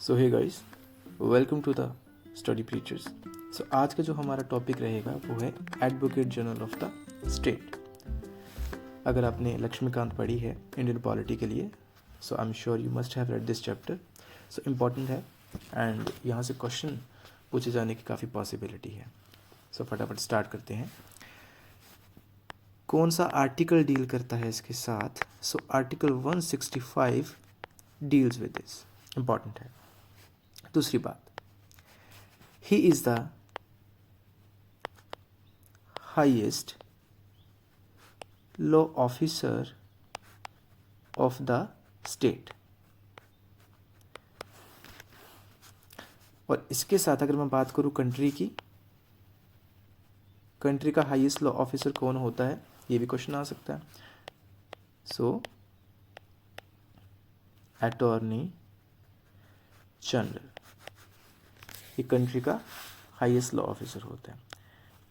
So hey guys, welcome to the study preachers. So आज का जो हमारा टॉपिक रहेगा वो है advocate general of the state. अगर आपने लक्ष्मीकांत पढ़ी है इंडियन पॉलिटी के लिए, so I am sure you must have read this chapter. So important है एंड यहाँ से क्वेश्चन पूछे जाने की काफ़ी पॉसिबिलिटी है। सो फटाफट स्टार्ट करते हैं। कौन सा आर्टिकल डील करता है इसके साथ? So article 165 deals with this, important है। दूसरी बात, he is the highest law officer of the state. और इसके साथ अगर मैं बात करूं कंट्री की, कंट्री का हाईएस्ट लॉ ऑफिसर कौन होता है, ये भी क्वेश्चन आ सकता है। सो अटॉर्नी जनरल ये कंट्री का हाईएस्ट लॉ ऑफिसर होता है।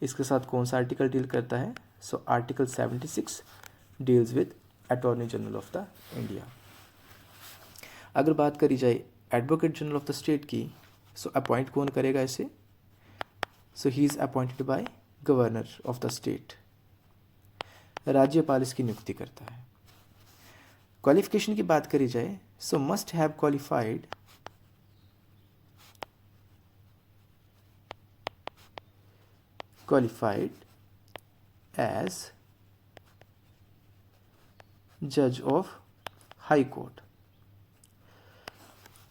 इसके साथ कौन सा आर्टिकल डील करता है? So article 76 deals with attorney general of the India. अगर बात करी जाए advocate general of the state की, सो अपॉइंट कौन करेगा इसे? So he is appointed by governor of the state. राज्यपाल इसकी नियुक्ति करता है। क्वालिफिकेशन की बात करी जाए, सो मस्ट हैव क्वालिफाइड as जज ऑफ हाई कोर्ट।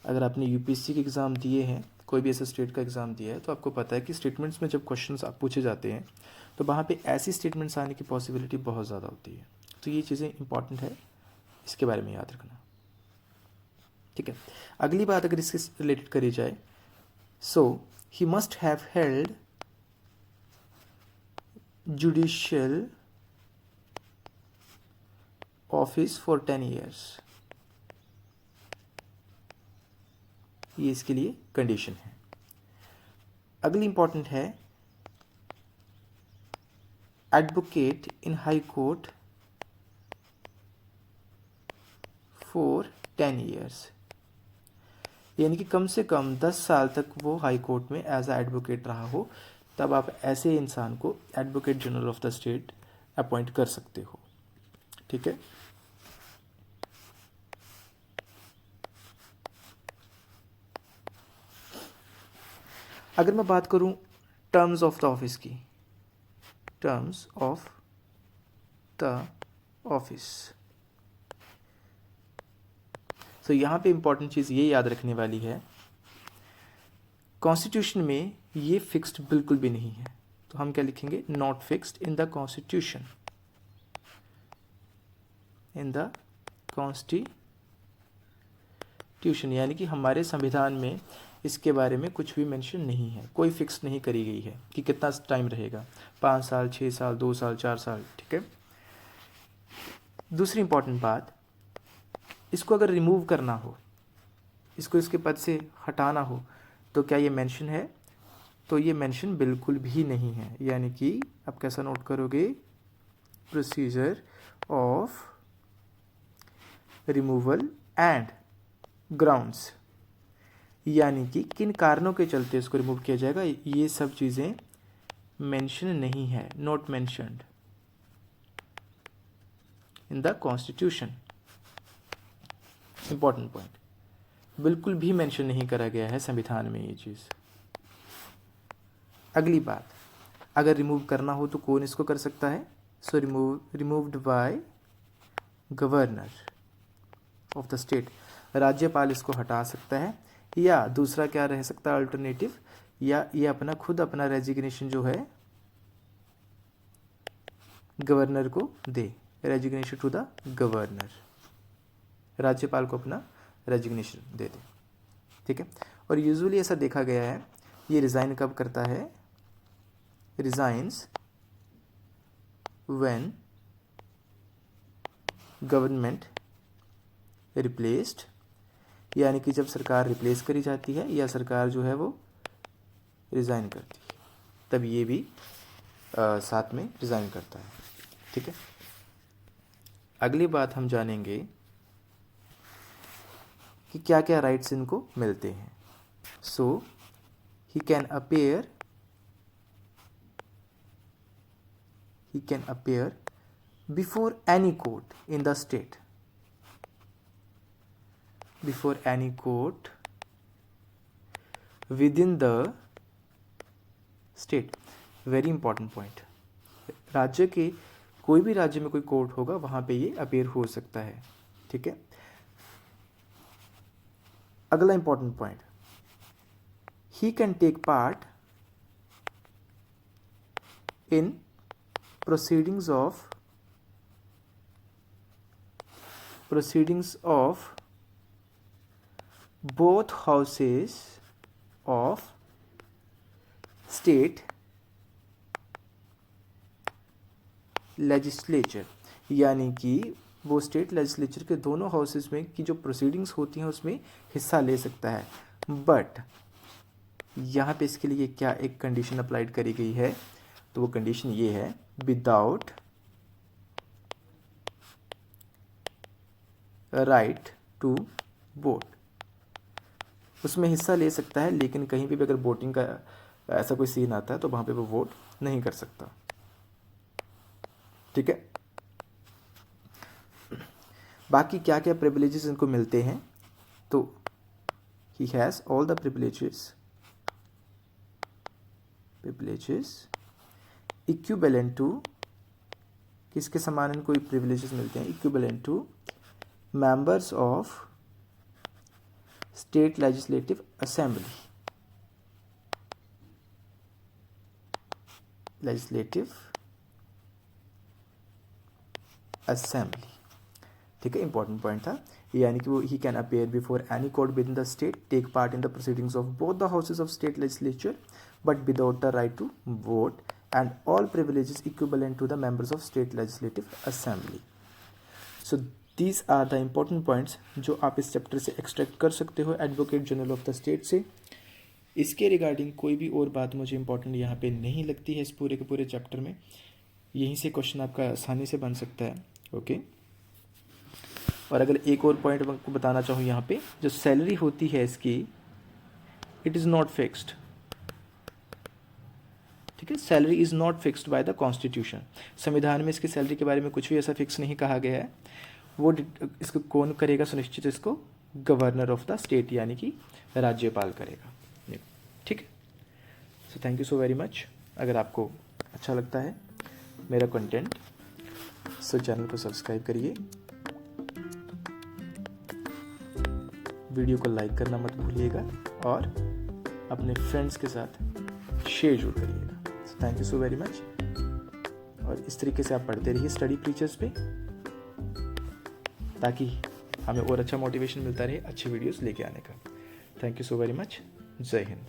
अगर आपने यूपीएससी के एग्ज़ाम दिए हैं, कोई भी ऐसा स्टेट का एग्ज़ाम दिया है, तो आपको पता है कि स्टेटमेंट्स में जब क्वेश्चंस आप पूछे जाते हैं तो वहाँ पे ऐसी स्टेटमेंट्स आने की पॉसिबिलिटी बहुत ज़्यादा होती है। तो ये चीज़ें इंपॉर्टेंट है, इसके बारे में याद रखना। ठीक है, अगली बात अगर इसके रिलेटेड करी जाए, so he must have held judicial office for 10 years। ये इसके लिए कंडीशन है। अगली इंपॉर्टेंट है, advocate in high court for 10 years, यानी कि कम से कम 10 साल तक वो हाई कोर्ट में एज अ एडवोकेट रहा हो, तब आप ऐसे इंसान को advocate general of the state appoint कर सकते हो। ठीक है, अगर मैं बात करूं टर्म्स ऑफ द ऑफिस की, टर्म्स ऑफ द ऑफिस, तो यहां पे इंपॉर्टेंट चीज ये याद रखने वाली है, कॉन्स्टिट्यूशन में ये फिक्स्ड बिल्कुल भी नहीं है। तो हम क्या लिखेंगे? Not fixed in the constitution, in the constitution, यानी कि हमारे संविधान में इसके बारे में कुछ भी मेंशन नहीं है, कोई फिक्स नहीं करी गई है कि कितना टाइम रहेगा, 5 साल, 6 साल, 2 साल, 4 साल। ठीक है, दूसरी इंपॉर्टेंट बात, इसको अगर रिमूव करना हो, इसको इसके पद से हटाना हो, तो क्या ये मेंशन है? तो ये मेंशन बिल्कुल भी नहीं है। यानी कि आप कैसा नोट करोगे? Procedure of removal and grounds, यानी कि किन कारणों के चलते इसको रिमूव किया जाएगा, ये सब चीज़ें मेंशन नहीं है, not mentioned in the constitution. Important point, बिल्कुल भी मेंशन नहीं करा गया है संविधान में ये चीज़। अगली बात, अगर रिमूव करना हो तो कौन इसको कर सकता है? So removed by governor of the state. राज्यपाल इसको हटा सकता है, या दूसरा क्या रह सकता है अल्टरनेटिव, या ये अपना खुद अपना रेजिग्नेशन जो है गवर्नर को दे, रेजिग्नेशन टू द गवर्नर, राज्यपाल को अपना रेजिग्नेशन दे दे। ठीक है, और यूजुअली ऐसा देखा गया है, ये रिज़ाइन कब करता है? रिज़ाइंस व्हेन गवर्नमेंट रिप्लेस्ड, यानी कि जब सरकार रिप्लेस करी जाती है या सरकार जो है वो रिज़ाइन करती है, तब ये भी साथ में रिज़ाइन करता है। ठीक है, अगली बात हम जानेंगे कि क्या क्या राइट्स इनको मिलते हैं। So he can appear before any court in the state, before any court within the state। Very important point. राज्य के कोई भी राज्य में कोई कोर्ट होगा वहां पे ये अपेयर हो सकता है, ठीक है। अगला important point, he can take part in proceedings of both houses of state legislature, यानी कि वो स्टेट लेजिस्लेचर के दोनों हाउसेस में की जो प्रोसीडिंग्स होती हैं उसमें हिस्सा ले सकता है। बट यहाँ पे इसके लिए क्या एक कंडीशन अप्लाइड करी गई है, तो वो कंडीशन ये है, विदाउट राइट टू वोट। उसमें हिस्सा ले सकता है लेकिन कहीं भी अगर वोटिंग का ऐसा कोई सीन आता है तो वहाँ पे वो वोट नहीं कर सकता, ठीक है। बाकी क्या क्या प्रिविलेजेस इनको मिलते हैं, तो he has all the privileges equivalent to, किसके समान इनको प्रिविलेजेस मिलते हैं, equivalent to members of state legislative assembly, ठीक है। इंपॉर्टेंट पॉइंट था, यानी कि वो he can appear before any court within the state, take part in the proceedings of both the houses of state legislature but without the right to vote and all privileges equivalent to the members of state legislative assembly. So these are the important points जो आप इस chapter से extract कर सकते हो advocate general of the state से। इसके regarding कोई भी और बात मुझे इंपॉर्टेंट यहाँ पे नहीं लगती है इस पूरे के पूरे चैप्टर में। यहीं से क्वेश्चन आपका आसानी से बन सकता है, ओके। और अगर एक और पॉइंट आपको बताना चाहूँ यहाँ पे, जो सैलरी होती है इसकी, इट इज़ नॉट फिक्स्ड, ठीक है। Salary is not fixed by the constitution. संविधान में इसकी सैलरी के बारे में कुछ भी ऐसा फिक्स नहीं कहा गया है। वो इसको कौन करेगा सुनिश्चित, इसको गवर्नर ऑफ द स्टेट यानी कि राज्यपाल करेगा, ठीक है। So thank you so very much. अगर आपको अच्छा लगता है मेरा कंटेंट, सो चैनल को सब्सक्राइब करिए, वीडियो को लाइक करना मत भूलिएगा और अपने फ्रेंड्स के साथ शेयर जरूर करिएगा। So thank you so very much. और इस तरीके से आप पढ़ते रहिए स्टडी प्रीचर्स पे, ताकि हमें और अच्छा मोटिवेशन मिलता रहे अच्छी वीडियोस लेके आने का। Thank you so very much. जय हिंद।